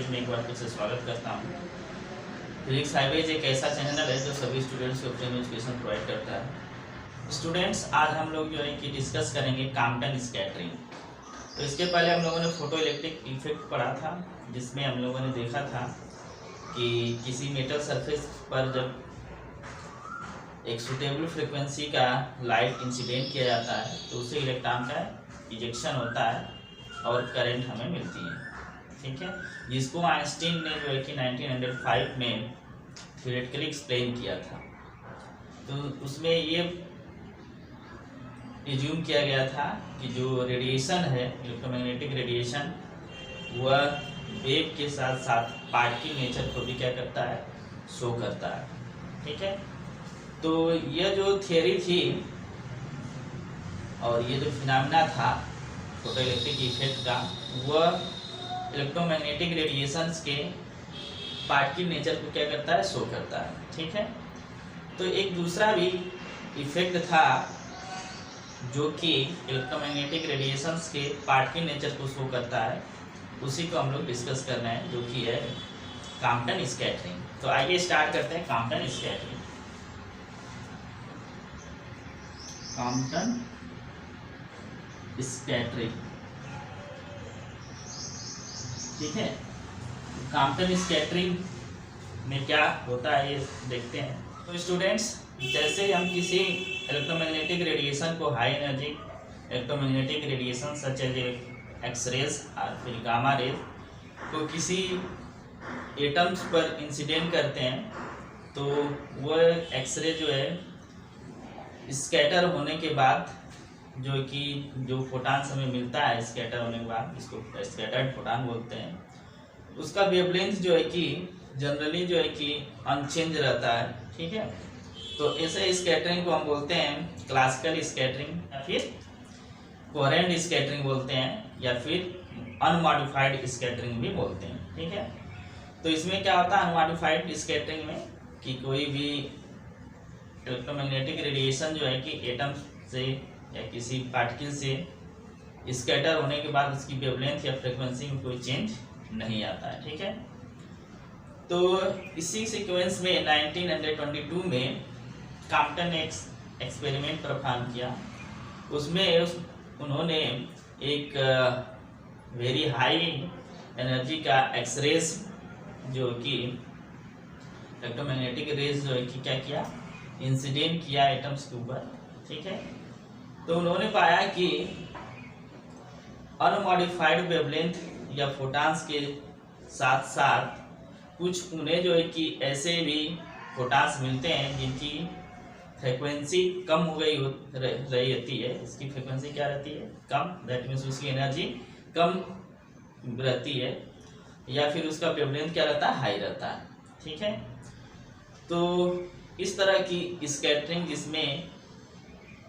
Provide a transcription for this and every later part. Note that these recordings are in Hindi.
हाईवेज में एक बार फिर से स्वागत करता हूँ। फिजिक्स हाईवेज एक ऐसा चैनल है जो सभी स्टूडेंट्स को फ्री में एजुकेशन प्रोवाइड करता है। स्टूडेंट्स, आज हम लोग जो है कि डिस्कस करेंगे कॉम्पटन स्कैटरिंग। तो इसके पहले हम लोगों ने फोटो इलेक्ट्रिक इफेक्ट पढ़ा था, जिसमें हम लोगों ने देखा था कि किसी मेटल सरफेस पर जब एक सुटेबल फ्रिक्वेंसी का लाइट इंसिडेंट किया जाता है तो उससे इलेक्ट्रॉन का इजेक्शन होता है और करंट हमें मिलती है। ठीक है, जिसको आइंस्टीन ने जो है कि 1905 में थ्योरेटिकली एक्सप्लेन किया था। तो उसमें ये एज्यूम किया गया था कि जो रेडिएशन है, इलेक्ट्रोमैग्नेटिक रेडिएशन, वह वेव के साथ साथ पार्टिकल नेचर को भी क्या करता है, शो करता है। ठीक है, तो यह जो थियरी थी और ये जो फिनोमेना था फोटो इलेक्ट्रिक इफेक्ट का, वह इलेक्ट्रोमैग्नेटिक रेडिएशंस के पार्टिकल नेचर को क्या करता है, शो करता है। ठीक है, तो एक दूसरा भी इफेक्ट था जो कि इलेक्ट्रोमैग्नेटिक रेडिएशंस के पार्टिकल नेचर को शो करता है, उसी को हम लोग डिस्कस कर रहे हैं, जो कि है कॉम्पटन स्कैटरिंग। तो आइए स्टार्ट करते हैं कॉम्पटन स्कैटरिंग। कॉम्पटन स्कैटरिंग, ठीक है। कॉम्पटन स्कैटरिंग में क्या होता है ये देखते हैं। तो स्टूडेंट्स, जैसे हम किसी इलेक्ट्रोमैग्नेटिक रेडिएशन को high energy electromagnetic radiation such as x rays और फिर गामा रेज को किसी एटम्स पर इंसिडेंट करते हैं, तो वह एक्सरे जो है स्कैटर होने के बाद जो फोटान्स हमें मिलता है स्कैटर होने के बाद, इसको स्कैटर्ड फोटान बोलते हैं, उसका वेवलेंथ जो है कि जनरली जो है कि अनचेंज रहता है। ठीक है, तो ऐसे स्कैटरिंग को हम बोलते हैं क्लासिकल स्कैटरिंग, या फिर कोहेरेंट स्कैटरिंग बोलते हैं, या फिर अनमॉडिफाइड स्कैटरिंग भी बोलते हैं। ठीक है, तो इसमें क्या होता है अनमॉडिफाइड स्कैटरिंग में कि कोई भी इलेक्ट्रोमैग्नेटिक रेडिएशन जो है कि एटम से या किसी पार्टिकल से स्कैटर होने के बाद उसकी वेवलेंथ या फ्रीक्वेंसी में कोई चेंज नहीं आता है। ठीक है, तो इसी सीक्वेंस में 1922 में कॉम्पटन ने एक्सपेरिमेंट परफॉर्म किया। उसमें उन्होंने एक वेरी हाई एनर्जी का एक्सरेज जो कि इलेक्ट्रोमैग्नेटिक रेज जो है कि क्या किया, इंसिडेंट किया एटम्स के ऊपर। ठीक है, तो उन्होंने पाया कि अनमॉडिफाइड वेवलेंथ या फोटान्स के साथ साथ कुछ उन्हें जो है कि ऐसे भी फोटान्स मिलते हैं जिनकी फ्रीक्वेंसी कम हो गई रही रहती है। इसकी फ्रीक्वेंसी क्या रहती है, कम, दैट मीन्स उसकी एनर्जी कम रहती है, या फिर उसका वेवलेंथ क्या रहता है, हाई रहता है। ठीक है, तो इस तरह की स्कैटरिंग, जिसमें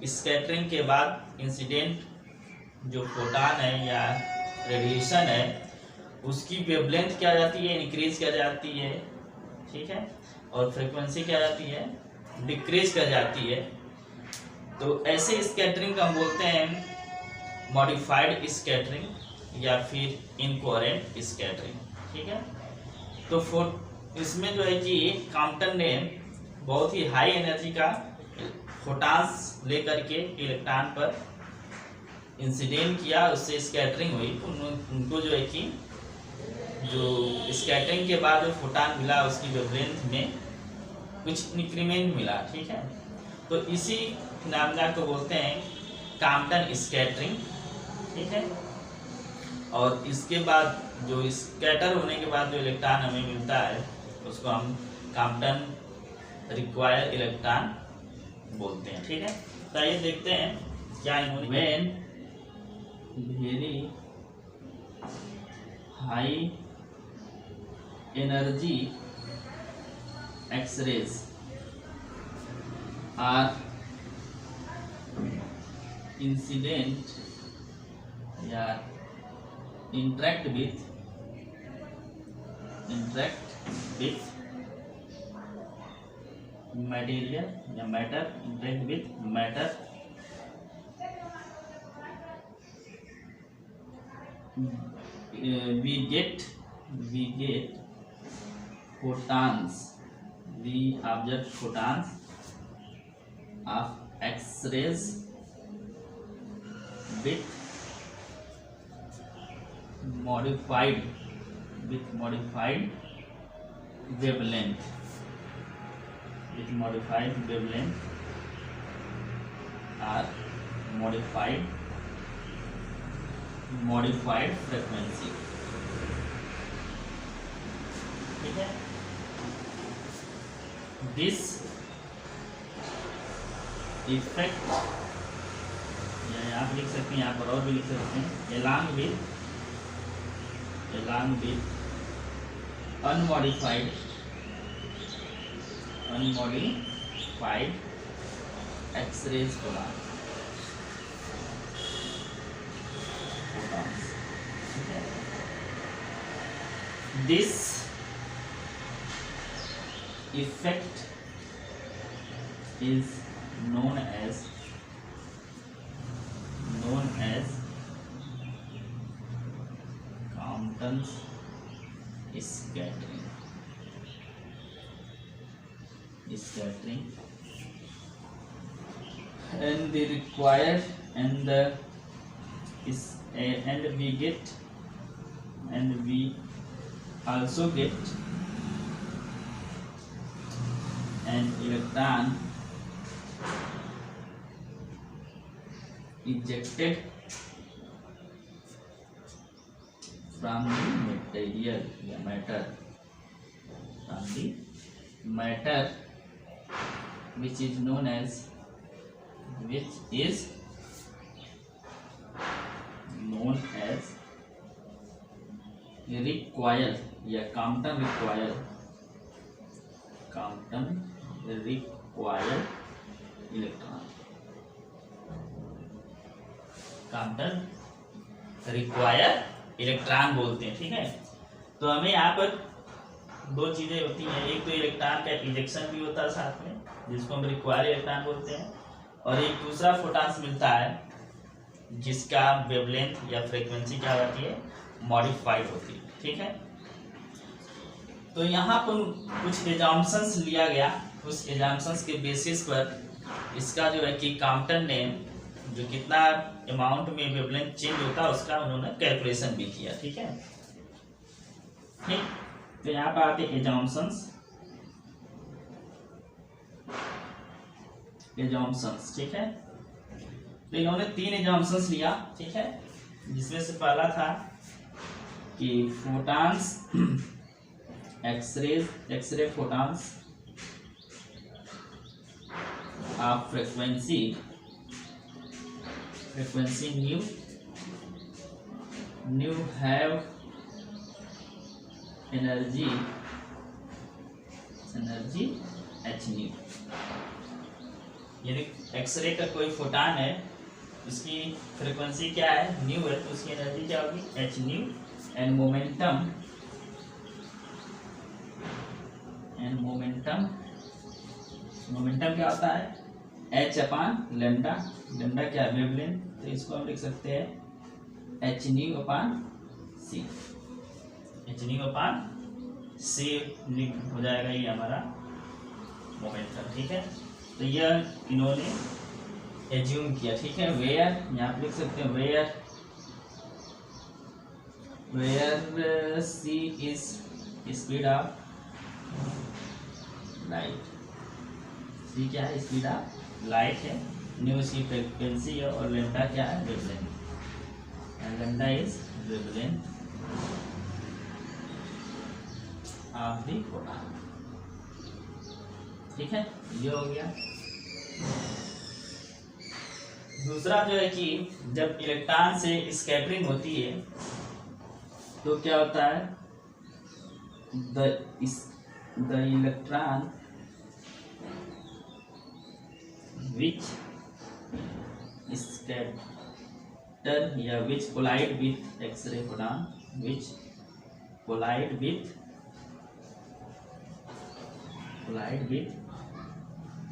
स्कैटरिंग के बाद इंसिडेंट जो फोटान है या रेडिएशन है उसकी वेवलेंथ क्या जाती है, इंक्रीज कर जाती है। ठीक है, और फ्रीक्वेंसी क्या जाती है, डिक्रीज कर जाती है। तो ऐसे स्कैटरिंग को हम बोलते हैं मॉडिफाइड स्कैटरिंग या फिर इनकोहेरेंट स्कैटरिंग। ठीक है, तो इसमें जो है कि कॉम्पटन ने बहुत ही हाई एनर्जी का फोटान्स लेकर के इलेक्ट्रॉन पर इंसिडेंट किया, उससे स्कैटरिंग हुई। उनको जो है कि जो स्कैटरिंग के बाद जो फोटान मिला उसकी वेवलेंथ में कुछ इंक्रीमेंट मिला। ठीक है, तो इसी फिनोमेना को बोलते हैं कॉम्पटन स्कैटरिंग। ठीक है, और इसके बाद जो स्कैटर होने के बाद जो इलेक्ट्रॉन हमें मिलता है उसको हम कॉम्पटन रिक्वायर्ड इलेक्ट्रॉन बोलते हैं। ठीक है, तो आइए देखते हैं क्या इन्होंने when very high energy X-rays are incident या इंटरेक्ट विथ मटेरियल या matter, interact with matter, we get we get photons, we observe photons of X-rays with modified wavelength, or modified frequency. ठीक है, दिस इफेक्ट, या आप लिख सकते हैं, यहाँ पर और भी लिख सकते हैं, along with unmodified X-rays photons. This effect is known as Compton's scattering, and the required and we also get an electron ejected from the matter, which is known as recoil, या Compton recoil electron, Compton recoil electron बोलते हैं। ठीक है, तो हमें यहाँ पर दो चीजें होती हैं, एक तो इलेक्ट्रॉन का इजेक्शन भी होता है साथ में, जिसको हम रिक्वायर इलेक्ट्रॉन बोलते हैं, और एक दूसरा फोटॉन्स मिलता है जिसका वेवलेंथ या फ्रीक्वेंसी क्या होती है, मॉडिफाइड होती है। ठीक है, तो यहाँ पर कुछ एजम्पशंस लिया गया, उस एजम्पशंस के बेसिस पर इसका जो है कि कॉम्पटन ने जो कितना अमाउंट में वेवलेंथ चेंज होता है उसका उन्होंने कैलकुलेशन भी किया। ठीक है, ठीक, तो यहाँ पर आते एजम्पशंस। ठीक है, तो इन्होंने 3 एजम्पशंस लिया। ठीक है, जिसमें से पहला था कि photons X-ray photons of frequency nu have energy h nu, यानी एक्सरे का कोई फोटॉन है, उसकी फ्रीक्वेंसी क्या है, न्यू है, तो उसकी एनर्जी क्या होगी, h nu, एंड मोमेंटम क्या होता है, h अपान लेमडा, लेमडा क्या है, वेवलेंथ, तो इसको हम लिख सकते हैं h nu अपान c, हो जाएगा ये हमारा मोमेंटम। ठीक है, तो यह इन्होंने एज्यूम किया। ठीक है, वेयर यहाँ पे लिख सकते हैं, where c is speed of light, c क्या है, स्पीड ऑफ लाइट है, न्यू सी फ्रीक्वेंसी है, और लेमडा क्या है, wavelength, and lambda is wavelength of the photon. ठीक है, ये हो गया। दूसरा जो है कि जब इलेक्ट्रॉन से स्कैटरिंग होती है तो क्या होता है, द इलेक्ट्रॉन which scatter या which collide with X-ray photon,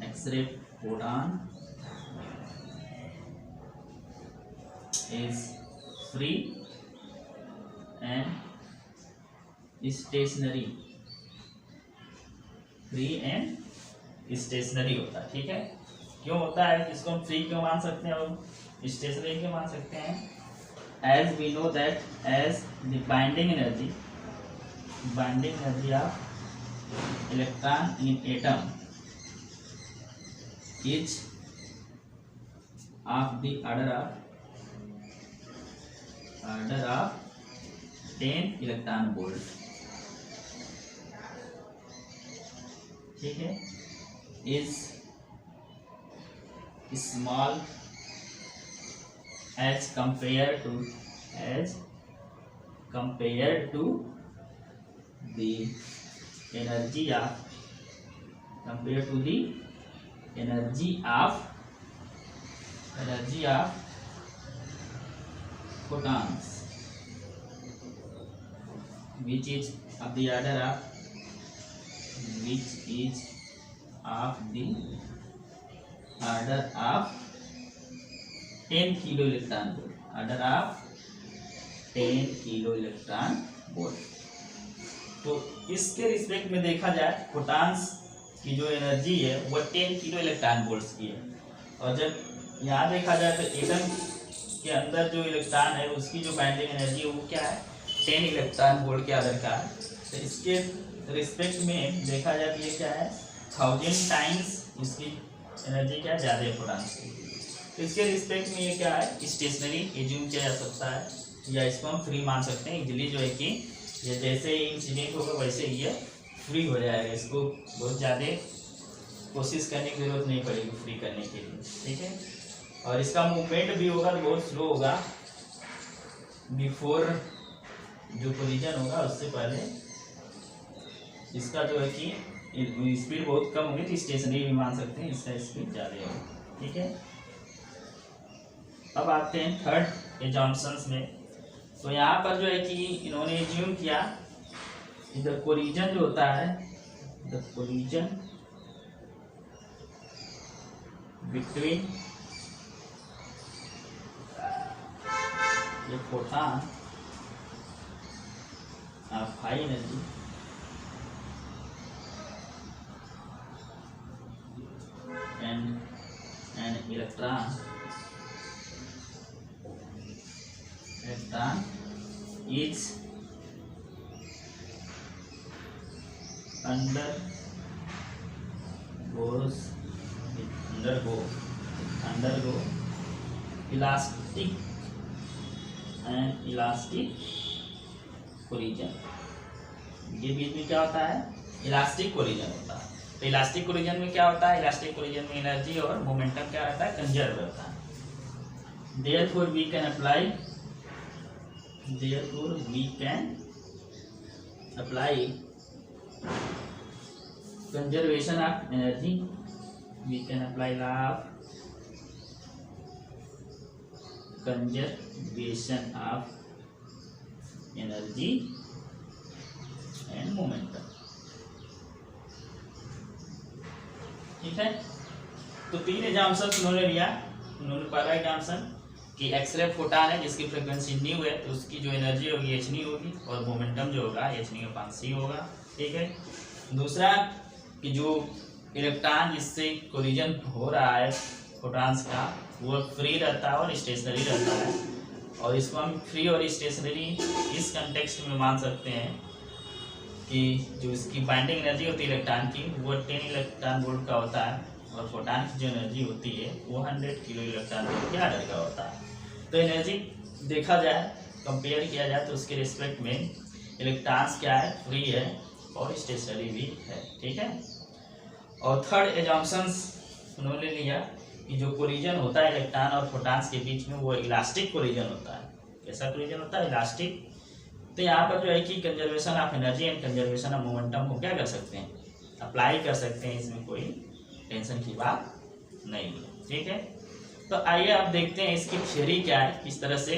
X-ray photon is free and stationary, free and stationary होता है। ठीक है, क्यों होता है, इसको हम फ्री क्यों मान सकते हैं और स्टेशनरी क्यों मान सकते हैं? As we know that as the binding energy of electron in atom is of the order of 10 electron volt. ठीक है, is small as compared to the energy of photons, which is of the order of 10 kilo electron volt, order of 10 kilo electron volt. तो इसके रिस्पेक्ट में देखा जाए फोटॉन्स की जो एनर्जी है वो 10 किलो इलेक्ट्रॉन वोल्ट्स की है, और जब यहाँ देखा जाए तो एटम के अंदर जो इलेक्ट्रॉन है उसकी जो बाइंडिंग एनर्जी है वो क्या है, 10 इलेक्ट्रॉन वोल्ट के ऑर्डर का है। तो इसके रिस्पेक्ट में देखा जाए तो ये क्या है, 1000 टाइम्स इसकी एनर्जी क्या है, ज़्यादा है फोटॉन्स की। तो इसके रिस्पेक्ट में ये क्या है, स्टेशनरी एज्यूम किया जा सकता है, या इसको हम फ्री मान सकते हैं इजीली, जो है कि ये जैसे ही इंसिडेंट होगा वैसे ही ये फ्री हो जाएगा, इसको बहुत ज़्यादा कोशिश करने की जरूरत नहीं पड़ेगी फ्री करने के लिए। ठीक है, और इसका मूवमेंट भी होगा तो बहुत स्लो होगा, बिफोर जो कोलिजन होगा उससे पहले इसका जो है कि स्पीड बहुत कम होगी, तो स्टेशनरी भी मान सकते हैं, इसका स्पीड ज़्यादा होगा। ठीक है, अब आते हैं थर्ड एजम्पशंस में। तो यहाँ पर जो है कि इन्होंने एज्यूम किया द कोलिजन जो होता है, the collision between A photon of high energy and an electron is undergo elastic collision। ये बीच में क्या होता है, इलास्टिक कोलिजन होता है। तो इलास्टिक कोलिजन में क्या होता है, इलास्टिक कोलिजन में एनर्जी और मोमेंटम क्या रहता है, कंजर्व रहता है। therefore we can apply conservation of energy, we can apply law of conservation of energy and momentum। ठीक है, तो 3 एग्जाम्पल्स उन्होंने लिया। उन्होंने पहला एग्जाम्पल कि एक्सरे फोटॉन है जिसकी फ्रीक्वेंसी न्यू है, तो उसकी जो एनर्जी होगी एच न्यू होगी, और मोमेंटम जो होगा एच न्यू अपॉन सी होगा। ठीक है, दूसरा कि जो इलेक्ट्रॉन जिससे कोलिजन हो रहा है फोटॉन्स का वो फ्री रहता है और स्टेशनरी रहता है, और इसको हम फ्री और स्टेशनरी इस कंटेक्स्ट में मान सकते हैं कि जो इसकी बाइंडिंग एनर्जी होती है इलेक्ट्रॉन की वो 10 इलेक्ट्रॉन वोल्ट का होता है, और फोटॉन की जो एनर्जी होती है वो 100 किलो इलेक्ट्रॉन वोल्ट के ऑर्डर का होता है। तो एनर्जी देखा जाए, कंपेयर किया जाए तो उसके रिस्पेक्ट में इलेक्ट्रॉन्स क्या है, फ्री है और स्टेशनरी भी है। ठीक है, और थर्ड एजम्पशंस उन्होंने लिया कि जो कोलिजन होता है इलेक्ट्रॉन और फोटॉन्स के बीच में वो इलास्टिक कोलिजन होता है। कैसा कोलिजन होता है, इलास्टिक। तो यहाँ पर जो है कि conservation of energy and conservation of momentum को क्या कर सकते हैं, अप्लाई कर सकते हैं, इसमें कोई टेंशन की बात नहीं है। ठीक है, तो आइए आप देखते हैं इसकी थ्योरी क्या है, किस तरह से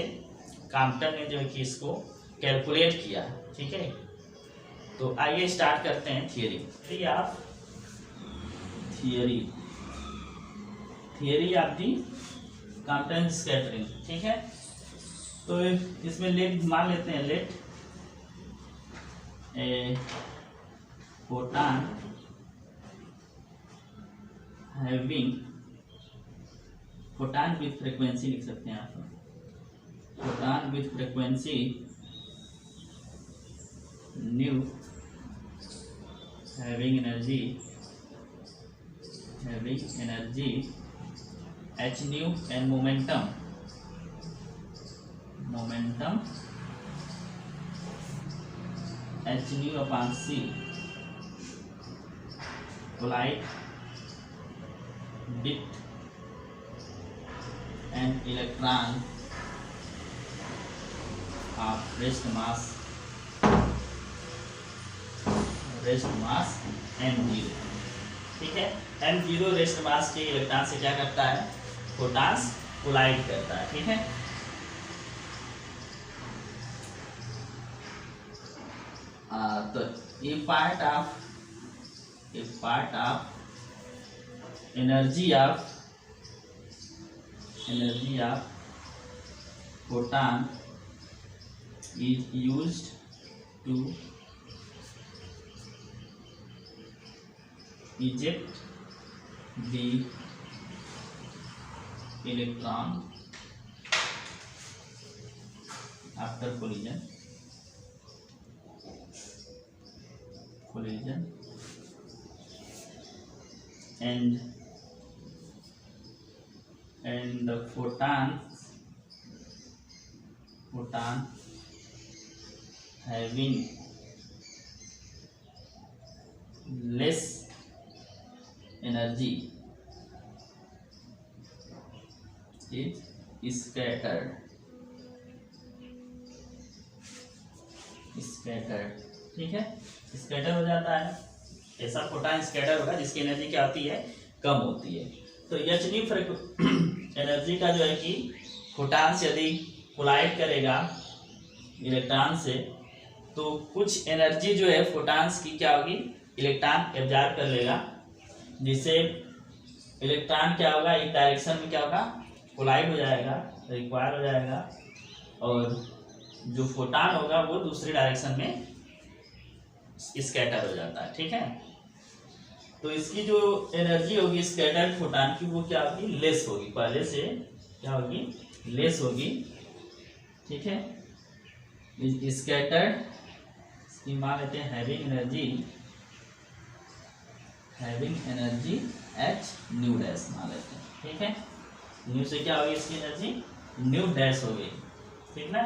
कॉम्पटन ने जो है कि इसको कैलकुलेट किया। ठीक है, तो आइए स्टार्ट करते हैं theory of the Compton scattering. ठीक है, तो इसमें लेट मान लेते हैं, let a photon having, photon with frequency लिख सकते हैं आप, photon with frequency nu having energy h nu and momentum h nu upon c collide with an electron of rest mass m0, ठीक है। m0 रेस्ट मास के इलेक्ट्रॉन से क्या करता है, फोटॉन्स कोलाइड करता है, ठीक है। तो a part of energy of photon is used to eject the electron after collision and the photon having less energy is scattered, ठीक है। स्कैटर हो जाता है, ऐसा फोटॉन स्कैटर होगा जिसकी एनर्जी क्या होती है, कम होती है। तो एच न्यू एनर्जी का जो है कि फोटॉन से यदि कोलाइड करेगा इलेक्ट्रॉन से तो कुछ एनर्जी जो है फोटॉन्स की क्या होगी, इलेक्ट्रॉन एब्जॉर्ब कर लेगा, जिससे इलेक्ट्रॉन क्या होगा, एक डायरेक्शन में क्या होगा, कोलाइड हो जाएगा, रिक्वायर हो जाएगा, और जो फोटॉन होगा वो दूसरे डायरेक्शन में स्कैटर हो जाता है, ठीक है। तो इसकी जो एनर्जी होगी स्कैटर्ड फोटॉन की वो क्या होगी, लेस होगी, पहले से क्या होगी, लेस होगी, ठीक है। स्कैटर्ड इसकी मान लेते हैं having energy H new dash मान लेते हैं, ठीक है। न्यू से क्या होगी, इसकी एनर्जी न्यू डैश हो गई, ठीक ना।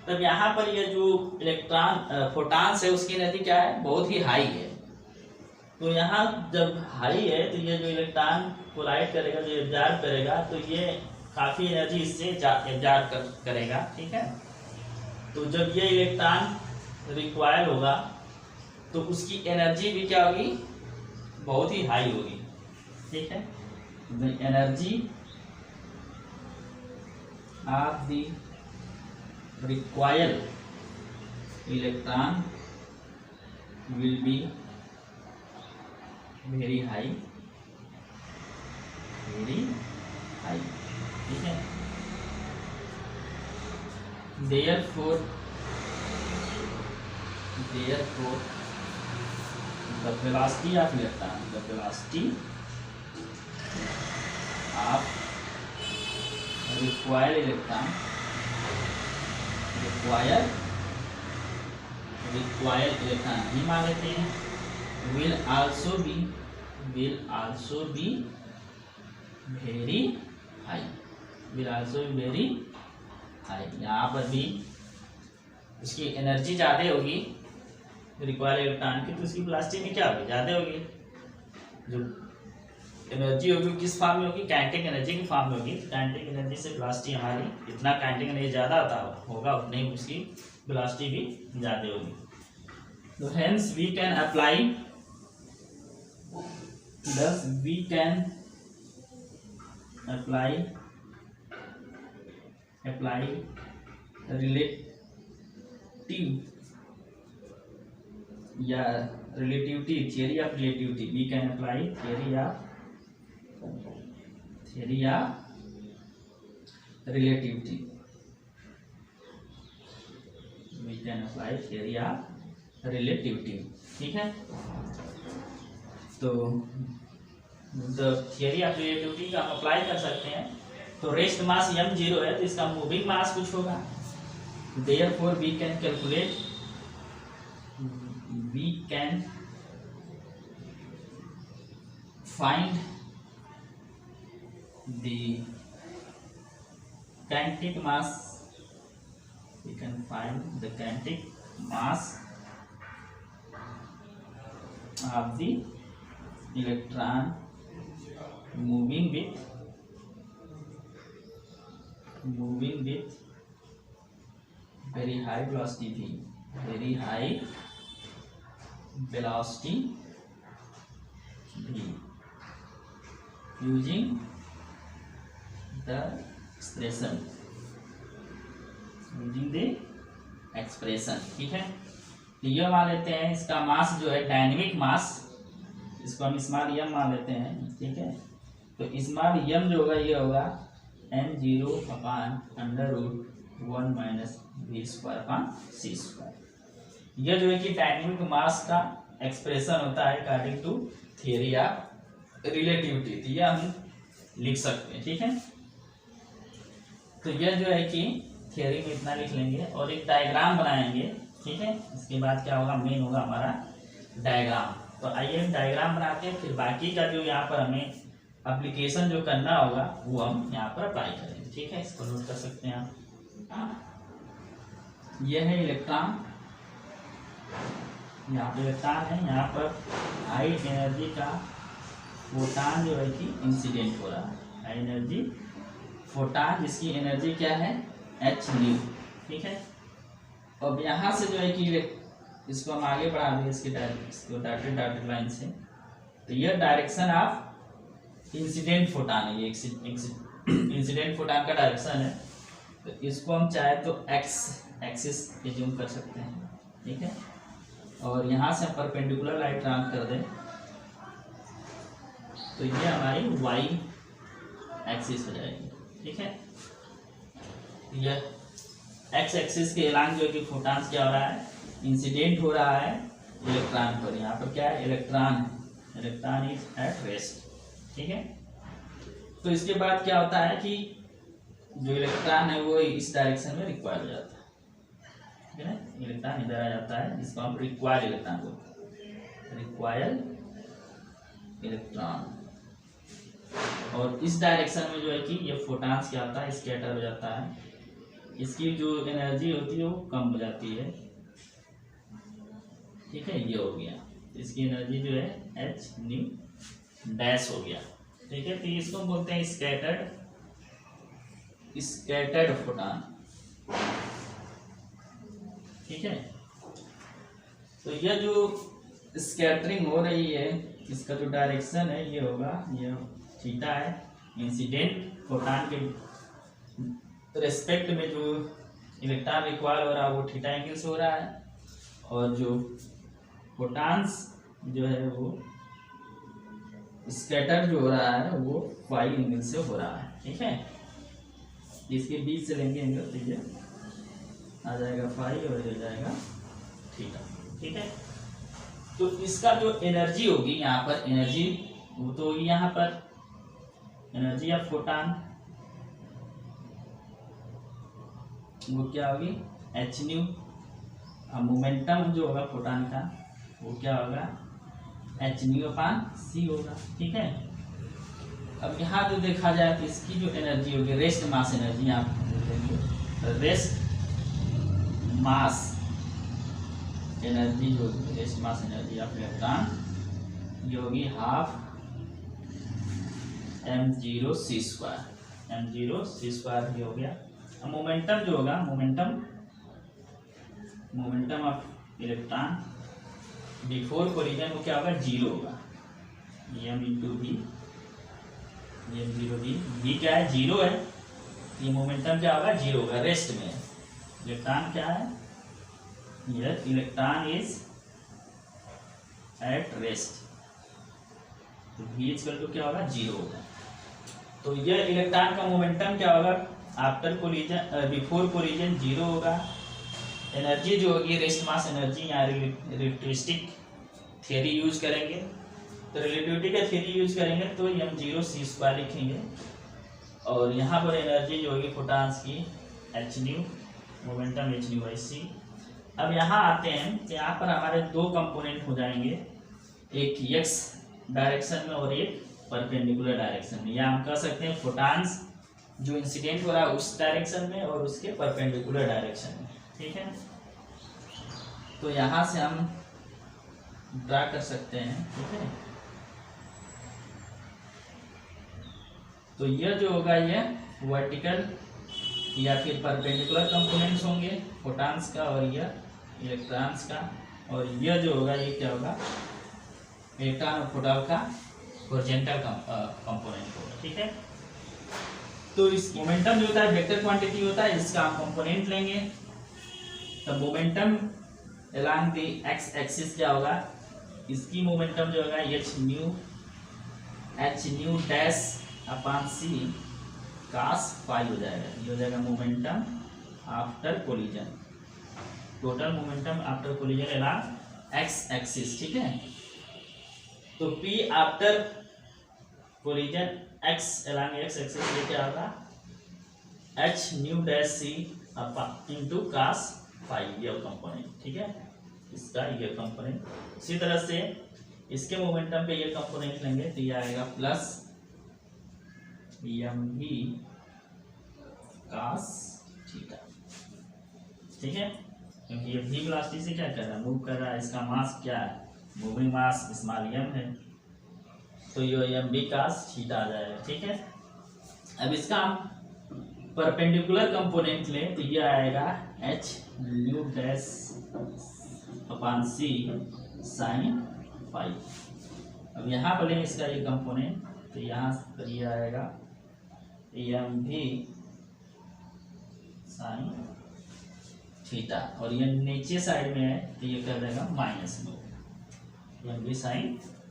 तब यहाँ पर ये जो इलेक्ट्रॉन फोटॉन्स है उसकी एनर्जी क्या है, बहुत ही हाई है। तो यहाँ जब हाई है तो ये जो इलेक्ट्रॉन कोलाइड करेगा, जो एब्जॉर्ब करेगा, तो ये काफ़ी एनर्जी इससे एब्जॉर्ब करेगा, ठीक है। तो जब ये इलेक्ट्रॉन रिक्वायर होगा तो उसकी एनर्जी भी क्या होगी, बहुत ही हाई होगी, ठीक है। The energy of the required electron will be very high, ठीक है। Therefore the velocity of electron, required electron ही मान लेते हैं, will also be very high, यहाँ पर भी उसकी एनर्जी ज़्यादा होगी रिक्वायर्ड इलेक्ट्रॉन की, तो उसकी वेलोसिटी में क्या होगी, ज़्यादा होगी। जो एनर्जी होगी किस फॉर्म में होगी, काइनेटिक एनर्जी की फॉर्म में होगी। तो काइनेटिक एनर्जी से वेलोसिटी हमारी इतना काइनेटिक एनर्जी ज़्यादा होगा उतनी उसकी वेलोसिटी भी ज़्यादा होगी। तो hence we can apply theory of relativity, we can apply theory of relativity, relativity. ठीक है, तो द थियरी ऑफ रिलेटिविटी का हम अप्लाई कर सकते हैं। तो रेस्ट मास m0 है, तो इसका मूविंग मास कुछ होगा। Therefore we can calculate, we can find the kinetic mass, we can find the kinetic mass of the electron moving with very high velocity v, very high velocity v, using the expression, using the expression. ठीक है, तो ये मान लेते हैं इसका मास जो है डायनेमिक मास, इसको हम स्मॉल m मान लेते हैं। ठीक है, तो स्मॉल m जो होगा ये होगा m0 अपॉन √1 माइनस v²/c²। यह जो है कि डायनेमिक मास का एक्सप्रेशन होता है according to theory of relativity. तो यह हम लिख सकते हैं। ठीक है, तो यह जो है कि थियरी में इतना लिख लेंगे और एक डायग्राम बनाएंगे। ठीक है, इसके बाद क्या होगा, मेन होगा हमारा डायग्राम। तो आइए हम डायग्राम बनाते हैं, फिर बाकी का जो यहाँ पर हमें एप्लीकेशन जो करना होगा वो हम यहाँ पर अप्लाई करेंगे। ठीक है, इसको नोट कर सकते हैं आप। यह है इलेक्ट्रॉन, यहाँ पे इलेक्ट्रॉन है, यहाँ पर हाई एनर्जी का फोटॉन जो है कि इंसिडेंट हो रहा है। हाई एनर्जी फोटॉन जिसकी एनर्जी क्या है h²। ठीक है, अब यहाँ से जो है कि इसको हम आगे बढ़ा देंगे, इसको डॉटेड लाइन से। तो यह डायरेक्शन ऑफ इंसिडेंट फोटॉन है, ये इंसिडेंट फोटॉन का डायरेक्शन है। तो इसको हम चाहे तो x एक्सिस पे जूम कर सकते हैं। ठीक है, और यहाँ से हम परपेंडिकुलर लाइन ड्रा कर दें तो ये हमारी y एक्सिस हो जाएगी। ठीक है, यह x एक्सिस के अलांग जो कि फोटॉन्स क्या हो रहा है, इंसिडेंट हो रहा है इलेक्ट्रॉन पर। यहाँ पर क्या है, इलेक्ट्रॉन इज एट रेस्ट। ठीक है, तो इसके बाद क्या होता है कि जो इलेक्ट्रॉन है वो इस डायरेक्शन में रिक्वायर हो जाता है। ठीक है ना, इलेक्ट्रॉन इधर आ जाता है, जिसको हम रिक्वायर इलेक्ट्रॉन बोलते हैं, रिक्वायर इलेक्ट्रॉन। और इस डायरेक्शन में जो है कि ये फोटॉन्स क्या होता है, स्कैटर हो जाता है। इसकी जो एनर्जी होती है वो कम हो जाती है। ठीक है, ये हो गया, इसकी एनर्जी जो है h⁻डैश हो गया। ठीक है, तो इसको बोलते हैं स्कैटर्ड फोटॉन। ठीक है, तो यह जो स्कैटरिंग हो रही है इसका जो डायरेक्शन है ये होगा, ये थीटा है। इंसिडेंट फोटॉन के रेस्पेक्ट में जो इलेक्ट्रॉन रिक्वायर हो रहा है वो थीटा एंगल से हो रहा है, और जो फोटॉन्स जो है वो स्कैटर जो हो रहा है वो फाई एंगल से हो रहा है। ठीक है, इसके बीच से लेंगे एंगल तो ये आ जाएगा फाई और ये जाएगा थीटा। ठीक है, तो इसका जो एनर्जी होगी यहाँ पर, एनर्जी वो तो होगी यहाँ पर एनर्जी ऑफ फोटॉन, वो क्या होगी h²। अब मोमेंटम जो होगा फोटॉन का वो क्या होगा h²/c होगा। ठीक है, अब यहाँ जो देखा जाए तो इसकी जो एनर्जी होगी रेस्ट मास एनर्जी, आप देखेंगे रेस्ट मास एनर्जी जो होगी, rest mass energy of electron ये होगी ½ m0c²। m0c² ये हो गया। अब मोमेंटम जो होगा, momentum of electron before collision वो क्या होगा, 0 होगा। m/v, ये 0 v क्या है, 0 है। ये मोमेंटम क्या होगा, 0 होगा, रेस्ट में। इलेक्ट्रॉन क्या है, ये इलेक्ट्रॉन इज एट रेस्ट, तो v = क्या होगा, 0 होगा। तो ये इलेक्ट्रॉन का मोमेंटम क्या होगा आफ्टर कोलिजन, बिफोर कोलिजन 0 होगा, एनर्जी जो होगी रेस्ट मास एनर्जी या रिलेटिविस्टिक थियरी यूज करेंगे। तो रिलेटिविटी का थियरी यूज करेंगे तो m0c² लिखेंगे और यहाँ पर एनर्जी जो होगी फोटॉन्स की h/v, मोमेंटम h/c। अब यहाँ आते हैं तो यहाँ पर हमारे दो कंपोनेंट हो जाएंगे, एक x डायरेक्शन में और एक परपेंडिकुलर डायरेक्शन में, या हम कह सकते हैं फोटॉन्स जो इंसिडेंट हो रहा है उस डायरेक्शन में और उसके परपेंडिकुलर डायरेक्शन में। ठीक है, तो यहाँ से हम ड्रा कर सकते हैं। ठीक है, तो यह जो होगा ये वर्टिकल या फिर परपेंडिकुलर कंपोनेंट्स होंगे फोटॉन्स का और यह इलेक्ट्रॉन्स का, और यह जो होगा ये क्या होगा इलेक्ट्रॉन और फोटॉन का हॉरिजॉन्टल कंपोनेंट होगा। ठीक है, तो इस मोमेंटम जो होता है वेक्टर क्वांटिटी होता है, इसका हम कंपोनेंट लेंगे। तो momentum along the x axis क्या होगा, इसकी मोमेंटम जो होगा h/c cos phi हो जाएगा। ये हो जाएगा momentum after collision, total momentum after collision along x axis. ठीक है, तो p after collision x along x axis ये क्या होगा h/c इंटू cos phi, ये कंपोनेंट। ठीक है, इसका ये कंपोनेंट। इसी तरह से इसके मोमेंटम पे ये कंपोनेंट लेंगे तो ये आएगा प्लस mv cos थीटा। ठीक है, क्योंकि ये v वेलोसिटी से क्या कर रहा है, मूव कर रहा है, इसका मास क्या है, मूविंग मास स्मॉल m है, तो ये mv cos थीटा आ जाएगा। ठीक है, अब इसका हम परपेंडिकुलर कंपोनेंट लें तो ये आएगा h/c sin phi। अब यहाँ पर लेंगे इसका ये कंपोनेंट तो यहाँ पर ये आएगा mv sin थीटा, और ये नीचे साइड में है तो ये कर देगा माइनस में mv sin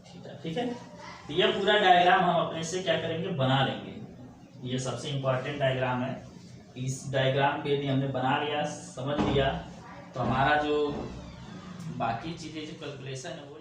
थीटा। ठीक है, तो ये पूरा डायग्राम हम अपने से क्या करेंगे बना लेंगे। ये सबसे इम्पोर्टेंट डायग्राम है। इस डायग्राम पे यदि हमने बना लिया, समझ लिया, तो हमारा जो बाकी चीज़ें जो कैलकुलेशन है वो